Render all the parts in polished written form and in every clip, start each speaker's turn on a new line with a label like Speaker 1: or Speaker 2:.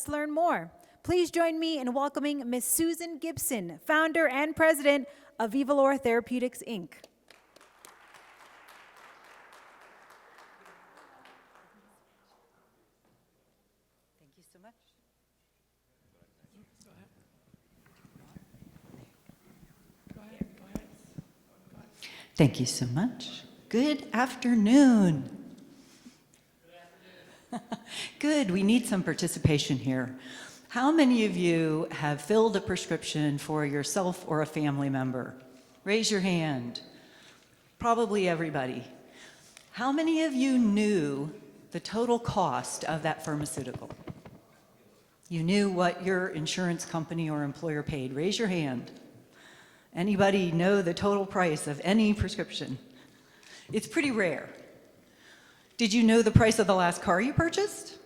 Speaker 1: Let's learn more. Please join me in welcoming Ms. Susan Gibson, founder and president of Vivolor Therapeutics, Inc.
Speaker 2: Thank you so much. Go ahead. Thank you so much. Good afternoon. Good, we need some participation here. How many of you have filled a prescription for yourself or a family member? Raise your hand. Probably everybody. How many of you knew the total cost of that pharmaceutical? You knew what your insurance company or employer paid. Raise your hand. Anybody know the total price of any prescription? It's pretty rare. Did you know the price of the last car you purchased?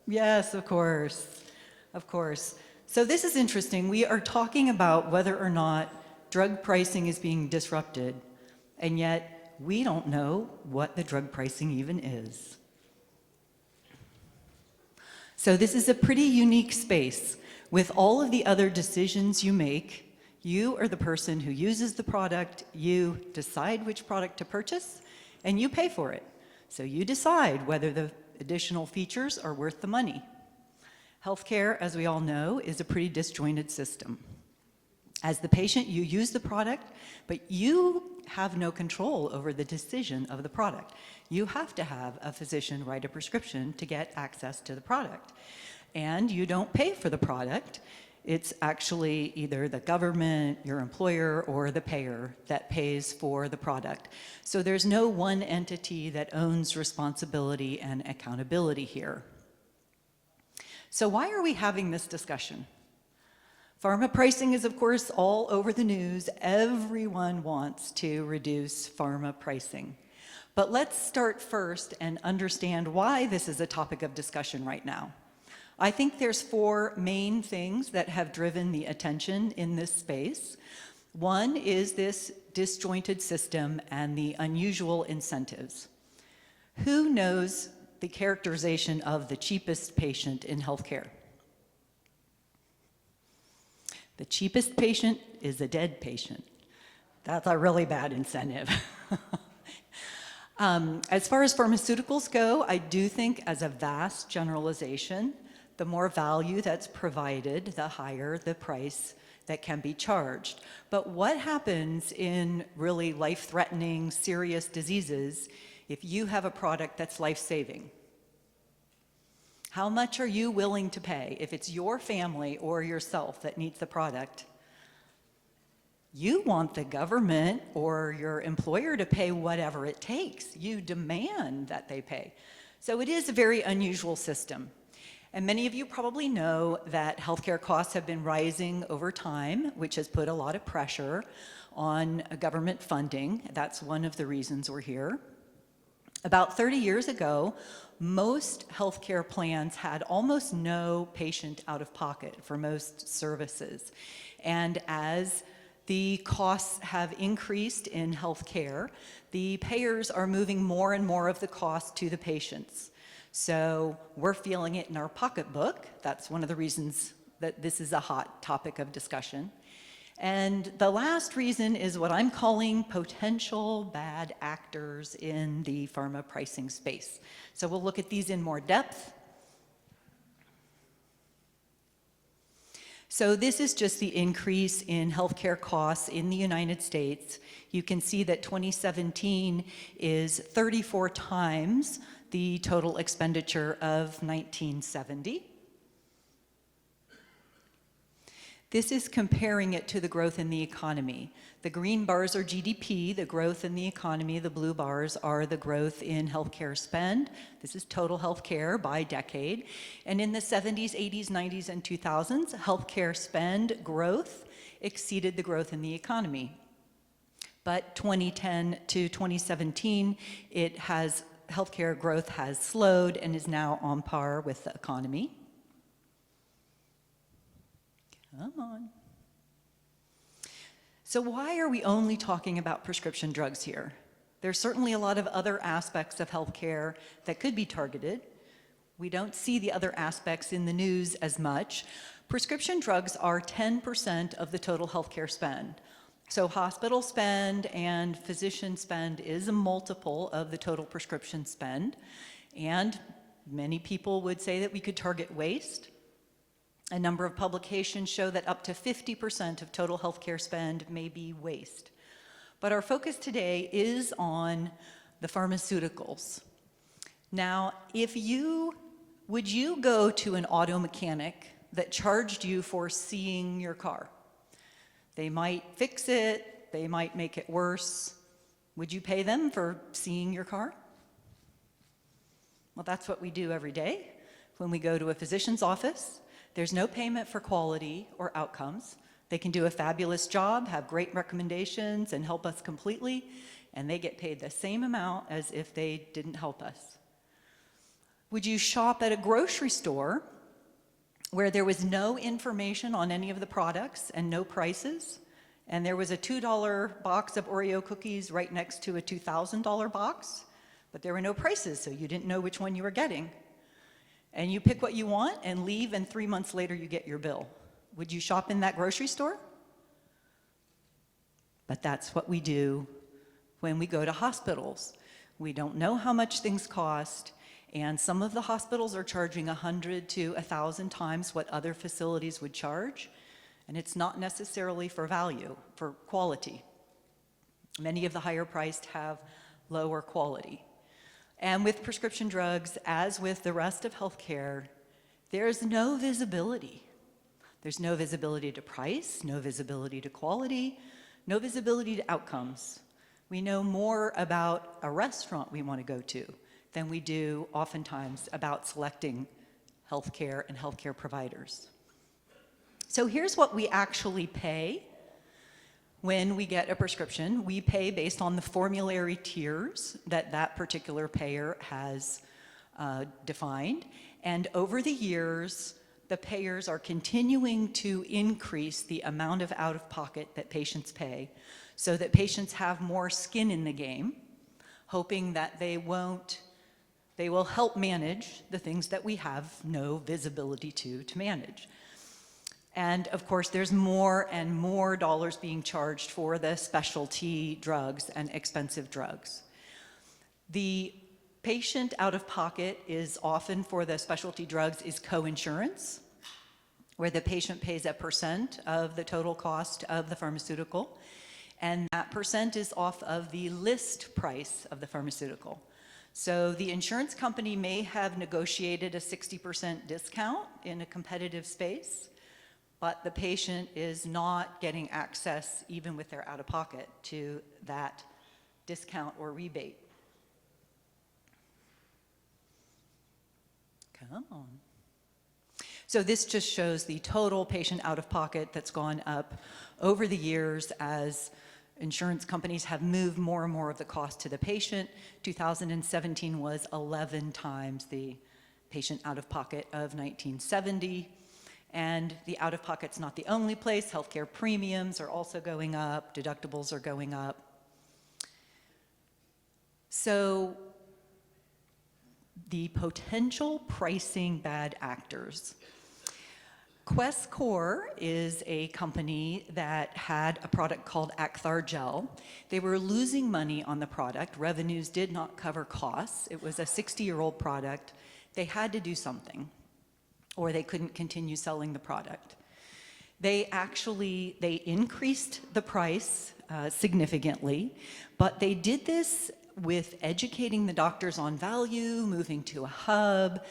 Speaker 2: Yes, of course. Of course. So this is interesting. We are talking about whether or not drug pricing is being disrupted, and yet we don't know what the drug pricing even is. So this is a pretty unique space. With all of the other decisions you make, you are the person who uses the product, you decide which product to purchase, and you pay for it. So you decide whether the additional features are worth the money. Healthcare, as we all know, is a pretty disjointed system. As the patient, you use the product, but you have no control over the decision of the product. You have to have a physician write a prescription to get access to the product. And you don't pay for the product. It's actually either the government, your employer, or the payer that pays for the product. So there's no one entity that owns responsibility and accountability here. So why are we having this discussion? Pharma pricing is, of course, all over the news. Everyone wants to reduce pharma pricing. But let's start first and understand why this is a topic of discussion right now. I think there's 4 main things that have driven the attention in this space. One is this disjointed system and the unusual incentives. Who knows the characterization of the cheapest patient in healthcare? The cheapest patient is a dead patient. That's a really bad incentive. As far as pharmaceuticals go, I do think as a vast generalization, the more value that's provided, the higher the price that can be charged. But what happens in really life-threatening, serious diseases if you have a product that's life-saving? How much are you willing to pay? If it's your family or yourself that needs the product, you want the government or your employer to pay whatever it takes. You demand that they pay. So it is a very unusual system. And many of you probably know that healthcare costs have been rising over time, which has put a lot of pressure on government funding. That's one of the reasons we're here. About 30 years ago, most healthcare plans had almost no patient out-of-pocket for most services. And as the costs have increased in healthcare, the payers are moving more and more of the cost to the patients. So we're feeling it in our pocketbook. That's one of the reasons that this is a hot topic of discussion. And the last reason is what I'm calling potential bad actors in the pharma pricing space. So we'll look at these in more depth. So this is just the increase in healthcare costs in the United States. You can see that 2017 is 34 times the total expenditure of 1970. This is comparing it to the growth in the economy. The green bars are GDP, the growth in the economy. The blue bars are the growth in healthcare spend. This is total healthcare by decade. And in the 70s, 80s, 90s, and 2000s, healthcare spend growth exceeded the growth in the economy. But 2010 to 2017, healthcare growth has slowed and is now on par with the economy. Come on. So why are we only talking about prescription drugs here? There's certainly a lot of other aspects of healthcare that could be targeted. We don't see the other aspects in the news as much. Prescription drugs are 10% of the total healthcare spend. So hospital spend and physician spend is a multiple of the total prescription spend. And many people would say that we could target waste. A number of publications show that up to 50% of total healthcare spend may be waste. But our focus today is on the pharmaceuticals. Now, would you go to an auto mechanic that charged you for seeing your car? They might fix it, they might make it worse. Would you pay them for seeing your car? Well, that's what we do every day. When we go to a physician's office, there's no payment for quality or outcomes. They can do a fabulous job, have great recommendations, and help us completely, and they get paid the same amount as if they didn't help us. Would you shop at a grocery store where there was no information on any of the products and no prices, and there was a $2 box of Oreo cookies right next to a $2,000 box, but there were no prices, so you didn't know which one you were getting? And you pick what you want and leave, and 3 months later you get your bill. Would you shop in that grocery store? But that's what we do when we go to hospitals. We don't know how much things cost, and some of the hospitals are charging 100 to 1,000 times what other facilities would charge, and it's not necessarily for value, for quality. Many of the higher priced have lower quality. And with prescription drugs, as with the rest of healthcare, there's no visibility. There's no visibility to price, no visibility to quality, no visibility to outcomes. We know more about a restaurant we want to go to than we do oftentimes about selecting healthcare and healthcare providers. So here's what we actually pay when we get a prescription. We pay based on the formulary tiers that that particular payer has defined. And over the years, the payers are continuing to increase the amount of out-of-pocket that patients pay so that patients have more skin in the game, hoping that they will help manage the things that we have no visibility to manage. And of course, there's more and more dollars being charged for the specialty drugs and expensive drugs. The patient out-of-pocket is often for the specialty drugs is co-insurance, where the patient pays a % of the total cost of the pharmaceutical, and that % is off of the list price of the pharmaceutical. So the insurance company may have negotiated a 60% discount in a competitive space, but the patient is not getting access, even with their out-of-pocket, to that discount or rebate. Come on. So this just shows the total patient out-of-pocket that's gone up over the years as insurance companies have moved more and more of the cost to the patient. 2017 was 11 times the patient out-of-pocket of 1970. And the out-of-pocket's not the only place. Healthcare premiums are also going up. Deductibles are going up. So the potential pricing bad actors. Questcor is a company that had a product called Acthar Gel. They were losing money on the product. Revenues did not cover costs. It was a 60-year-old product. They had to do something, or they couldn't continue selling the product. They increased the price significantly, but they did this with educating the doctors on value, moving to a hub,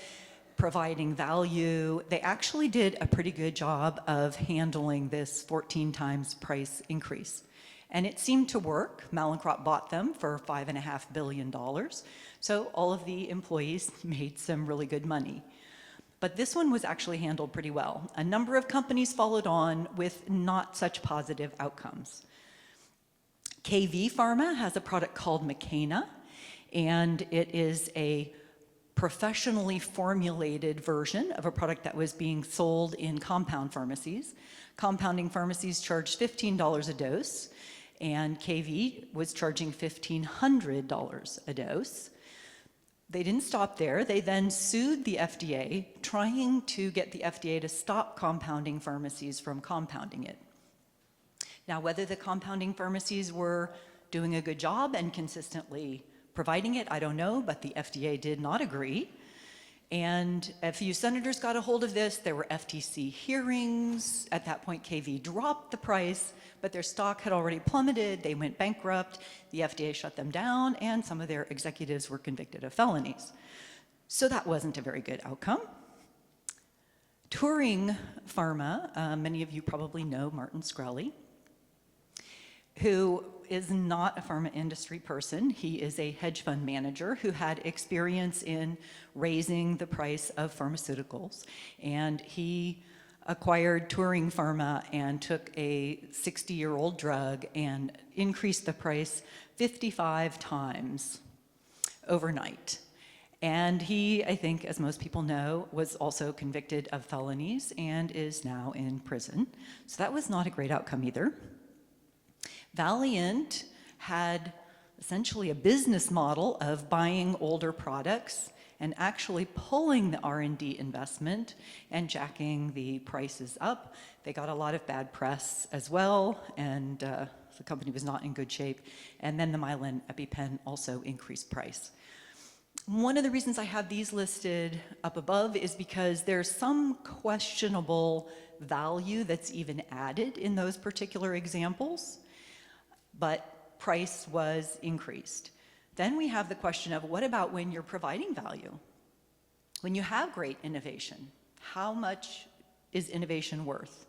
Speaker 2: providing value. They actually did a pretty good job of handling this 14 times price increase. And it seemed to work. Mallinckrodt bought them for $5.5 billion. So all of the employees made some really good money. But this one was actually handled pretty well. A number of companies followed on with not such positive outcomes. KV Pharma has a product called Makena, and it is a professionally formulated version of a product that was being sold in compound pharmacies. Compounding pharmacies charged $15 a dose, and KV was charging $1,500 a dose. They didn't stop there. They then sued the FDA, trying to get the FDA to stop compounding pharmacies from compounding it. Now, whether the compounding pharmacies were doing a good job and consistently providing it, I don't know, but the FDA did not agree. And a few senators got a hold of this. There were FTC hearings. At that point, KV dropped the price, but their stock had already plummeted. They went bankrupt. The FDA shut them down, and some of their executives were convicted of felonies. So that wasn't a very good outcome. Touring Pharma, many of you probably know Martin Shkreli, who is not a pharma industry person. He is a hedge fund manager who had experience in raising the price of pharmaceuticals. And he acquired Touring Pharma and took a 60-year-old drug and increased the price 55 times overnight. And he, I think, as most people know, was also convicted of felonies and is now in prison. So that was not a great outcome either. Valeant had essentially a business model of buying older products and actually pulling the R&D investment and jacking the prices up. They got a lot of bad press as well, and the company was not in good shape. And then the Mylan EpiPen also increased price. One of the reasons I have these listed up above is because there's some questionable value that's even added in those particular examples, but price was increased. Then we have the question of what about when you're providing value? When you have great innovation, how much is innovation worth?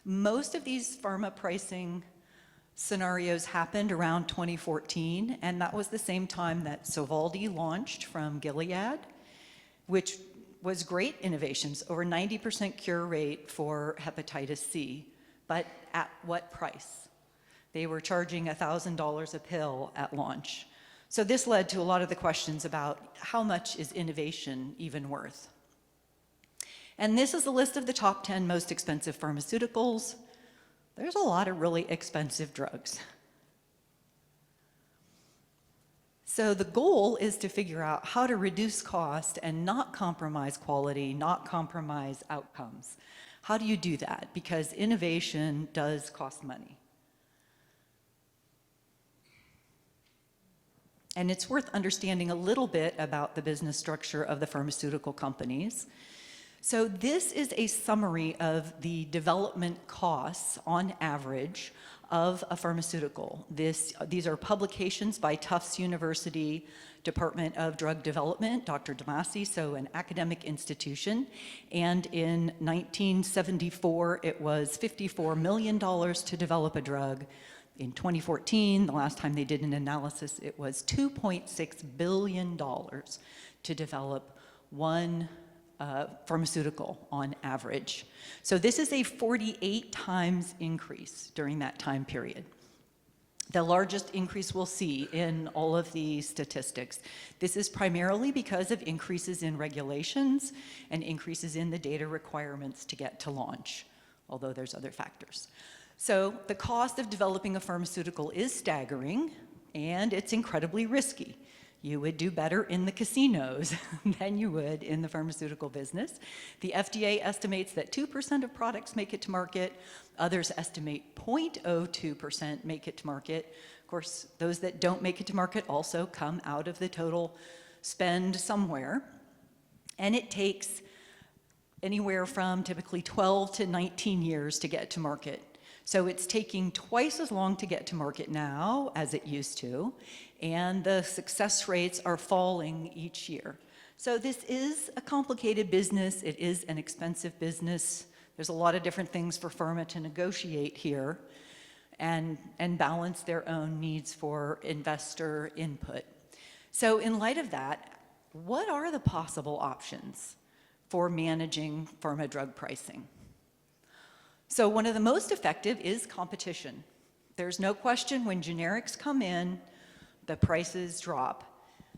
Speaker 2: Most of these pharma pricing scenarios happened around 2014, and that was the same time that Sovaldi launched from Gilead, which was great innovations, over 90% cure rate for hepatitis C, but at what price? They were charging $1,000 a pill at launch. So this led to a lot of the questions about how much is innovation even worth? And this is a list of the top 10 most expensive pharmaceuticals. There's a lot of really expensive drugs. So the goal is to figure out how to reduce cost and not compromise quality, not compromise outcomes. How do you do that? Because innovation does cost money. And it's worth understanding a little bit about the business structure of the pharmaceutical companies. So this is a summary of the development costs on average of a pharmaceutical. These are publications by Tufts University Department of Drug Development, Dr. Damasi, so an academic institution. And in 1974, it was $54 million to develop a drug. In 2014, the last time they did an analysis, it was $2.6 billion to develop one pharmaceutical on average. So this is a 48 times increase during that time period. The largest increase we'll see in all of these statistics. This is primarily because of increases in regulations and increases in the data requirements to get to launch, although there's other factors. So the cost of developing a pharmaceutical is staggering, and it's incredibly risky. You would do better in the casinos than you would in the pharmaceutical business. The FDA estimates that 2% of products make it to market. Others estimate 0.02% make it to market. Of course, those that don't make it to market also come out of the total spend somewhere. And it takes anywhere from typically 12 to 19 years to get to market. So it's taking twice as long to get to market now as it used to, and the success rates are falling each year. So this is a complicated business. It is an expensive business. There's a lot of different things for pharma to negotiate here and balance their own needs for investor input. So in light of that, what are the possible options for managing pharma drug pricing? So one of the most effective is competition. There's no question when generics come in, the prices drop.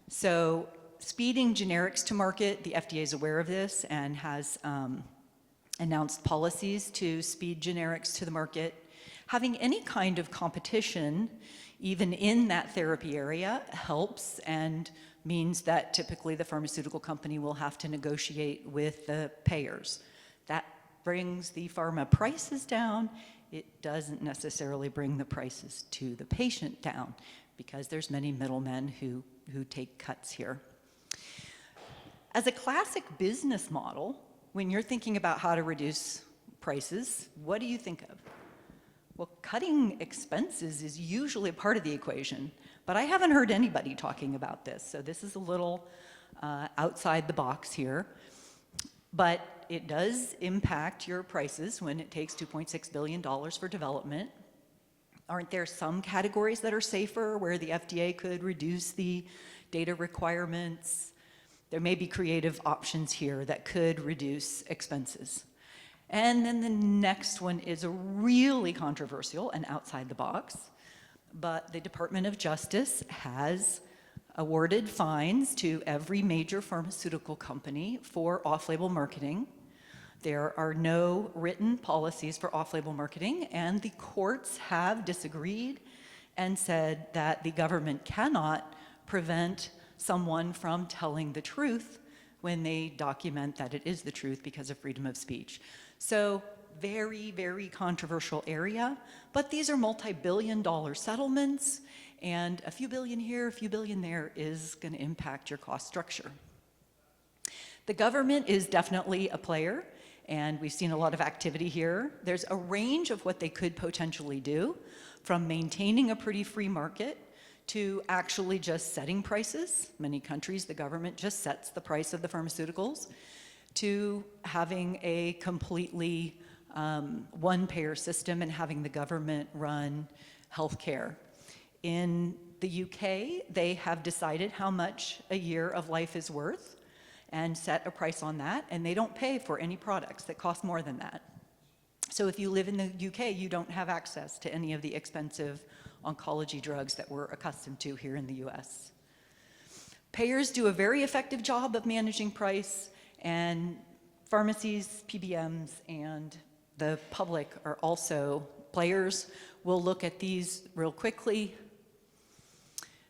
Speaker 2: So speeding generics to market, the FDA is aware of this and has announced policies to speed generics to the market. Having any kind of competition, even in that therapy area, helps and means that typically the pharmaceutical company will have to negotiate with the payers. That brings the pharma prices down. It doesn't necessarily bring the prices to the patient down because there's many middlemen who take cuts here. As a classic business model, when you're thinking about how to reduce prices, what do you think of? Well, cutting expenses is usually a part of the equation, but I haven't heard anybody talking about this, so this is a little outside the box here. But it does impact your prices when it takes $2.6 billion for development. Aren't there some categories that are safer where the FDA could reduce the data requirements? There may be creative options here that could reduce expenses. And then the next one is really controversial and outside the box, but the Department of Justice has awarded fines to every major pharmaceutical company for off-label marketing. There are no written policies for off-label marketing, and the courts have disagreed and said that the government cannot prevent someone from telling the truth when they document that it is the truth because of freedom of speech. So very, very controversial area, but these are multi-billion-dollar settlements, and a few billion here, a few billion there is going to impact your cost structure. The government is definitely a player, and we've seen a lot of activity here. There's a range of what they could potentially do, from maintaining a pretty free market to actually just setting prices. Many countries, the government just sets the price of the pharmaceuticals, to having a completely one-payer system and having the government run healthcare. In the UK, they have decided how much a year of life is worth and set a price on that, and they don't pay for any products that cost more than that. So if you live in the UK, you don't have access to any of the expensive oncology drugs that we're accustomed to here in the US. Payers do a very effective job of managing price, and pharmacies, PBMs, and the public are also players. We'll look at these real quickly.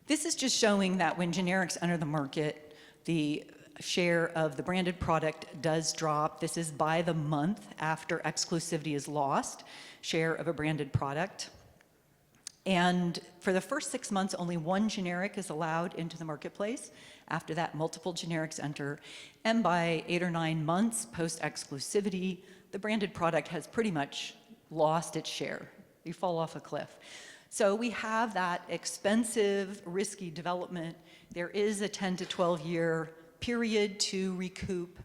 Speaker 2: This is just showing that when generics enter the market, the share of the branded product does drop. This is by the month after exclusivity is lost, share of a branded product. And for the first 6 months, only one generic is allowed into the marketplace. After that, multiple generics enter. And by 8 or 9 months post-exclusivity, the branded product has pretty much lost its share. You fall off a cliff. So we have that expensive, risky development. There is a 10 to 12 year period to recoup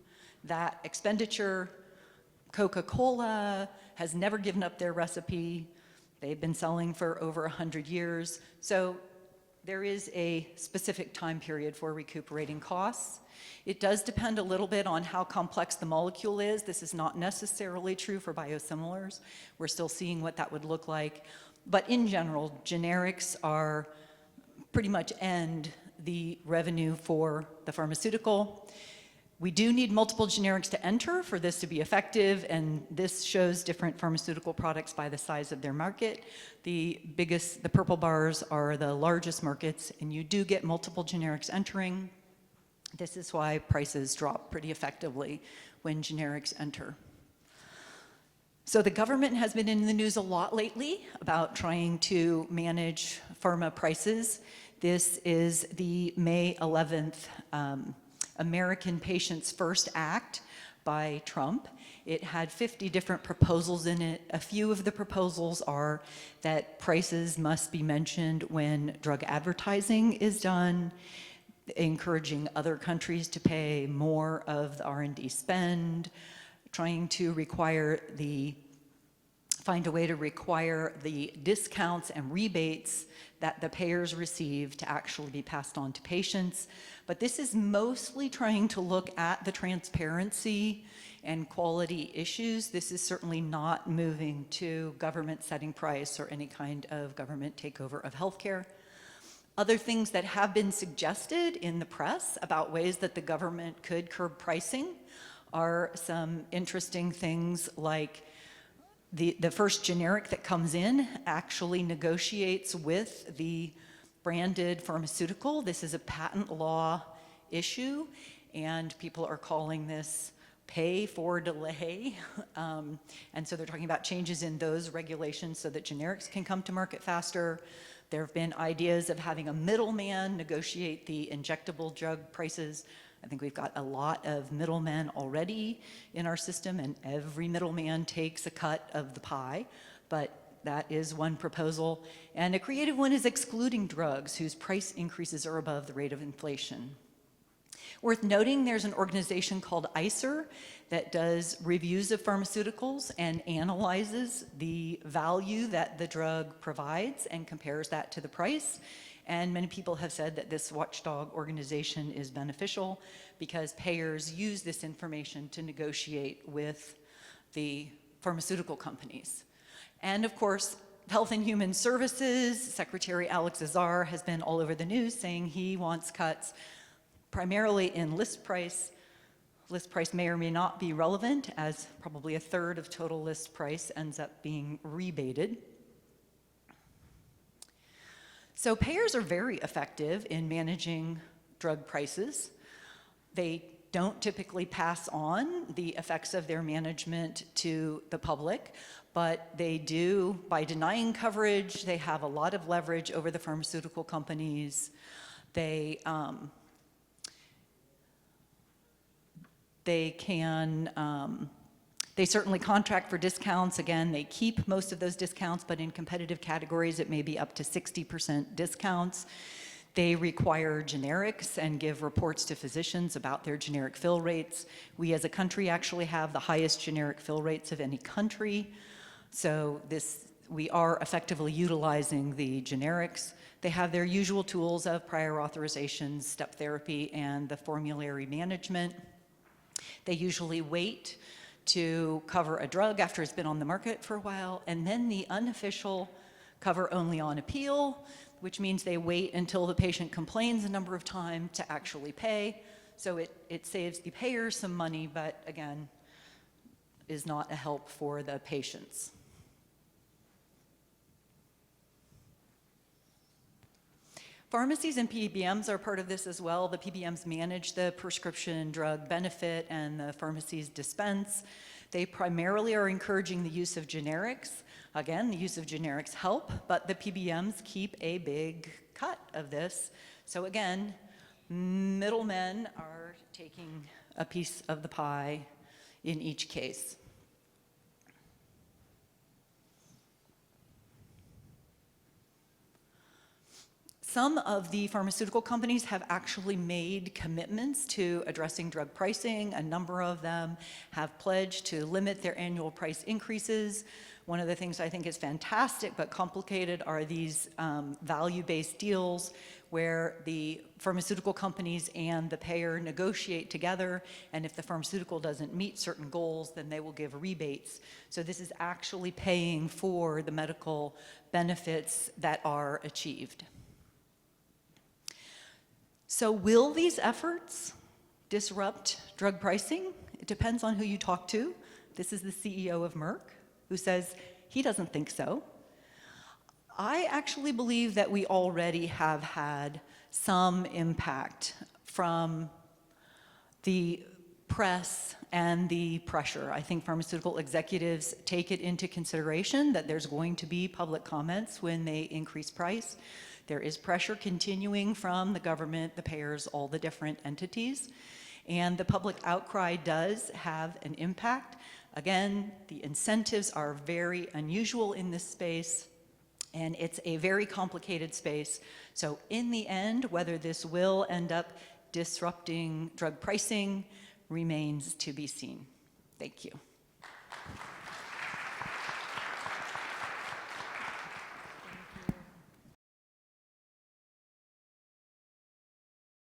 Speaker 2: that expenditure. Coca-Cola has never given up their recipe. They've been selling for over 100 years. So there is a specific time period for recuperating costs. It does depend a little bit on how complex the molecule is. This is not necessarily true for biosimilars. We're still seeing what that would look like. But in general, generics are pretty much end the revenue for the pharmaceutical. We do need multiple generics to enter for this to be effective, and this shows different pharmaceutical products by the size of their market. The purple bars are the largest markets, and you do get multiple generics entering. This is why prices drop pretty effectively when generics enter. So the government has been in the news a lot lately about trying to manage pharma prices. This is the May 11th American Patients First Act by Trump. It had 50 different proposals in it. A few of the proposals are that prices must be mentioned when drug advertising is done, encouraging other countries to pay more of the R&D spend, trying to find a way to require the discounts and rebates that the payers receive to actually be passed on to patients. But this is mostly trying to look at the transparency and quality issues. This is certainly not moving to government setting price or any kind of government takeover of healthcare. Other things that have been suggested in the press about ways that the government could curb pricing are some interesting things like the first generic that comes in actually negotiates with the branded pharmaceutical. This is a patent law issue, and people are calling this pay for delay. And so they're talking about changes in those regulations so that generics can come to market faster. There have been ideas of having a middleman negotiate the injectable drug prices. I think we've got a lot of middlemen already in our system, and every middleman takes a cut of the pie, but that is one proposal. And a creative one is excluding drugs whose price increases are above the rate of inflation. Worth noting, there's an organization called ICER that does reviews of pharmaceuticals and analyzes the value that the drug provides and compares that to the price. And many people have said that this watchdog organization is beneficial because payers use this information to negotiate with the pharmaceutical companies. And of course, Health and Human Services, Secretary Alex Azar has been all over the news saying he wants cuts primarily in list price. List price may or may not be relevant, as probably a third of total list price ends up being rebated. So payers are very effective in managing drug prices. They don't typically pass on the effects of their management to the public, but they do, by denying coverage, they have a lot of leverage over the pharmaceutical companies. They certainly contract for discounts. Again, they keep most of those discounts, but in competitive categories, it may be up to 60% discounts. They require generics and give reports to physicians about their generic fill rates. We as a country actually have the highest generic fill rates of any country. So we are effectively utilizing the generics. They have their usual tools of prior authorizations, step therapy, and the formulary management. They usually wait to cover a drug after it's been on the market for a while, and then the unofficial cover only on appeal, which means they wait until the patient complains a number of times to actually pay. So it saves the payers some money, but again, is not a help for the patients. Pharmacies and PBMs are part of this as well. The PBMs manage the prescription drug benefit and the pharmacies dispense. They primarily are encouraging the use of generics. Again, the use of generics help, but the PBMs keep a big cut of this. So again, middlemen are taking a piece of the pie in each case. Some of the pharmaceutical companies have actually made commitments to addressing drug pricing. A number of them have pledged to limit their annual price increases. One of the things I think is fantastic but complicated are these value-based deals where the pharmaceutical companies and the payer negotiate together, and if the pharmaceutical doesn't meet certain goals, then they will give rebates. So this is actually paying for the medical benefits that are achieved. So will these efforts disrupt drug pricing? It depends on who you talk to. This is the CEO of Merck, who says he doesn't think so. I actually believe that we already have had some impact from the press and the pressure. I think pharmaceutical executives take it into consideration that there's going to be public comments when they increase price. There is pressure continuing from the government, the payers, all the different entities, and the public outcry does have an impact. Again, the incentives are very unusual in this space, and it's a very complicated space. So in the end, whether this will end up disrupting drug pricing remains to be seen. Thank you.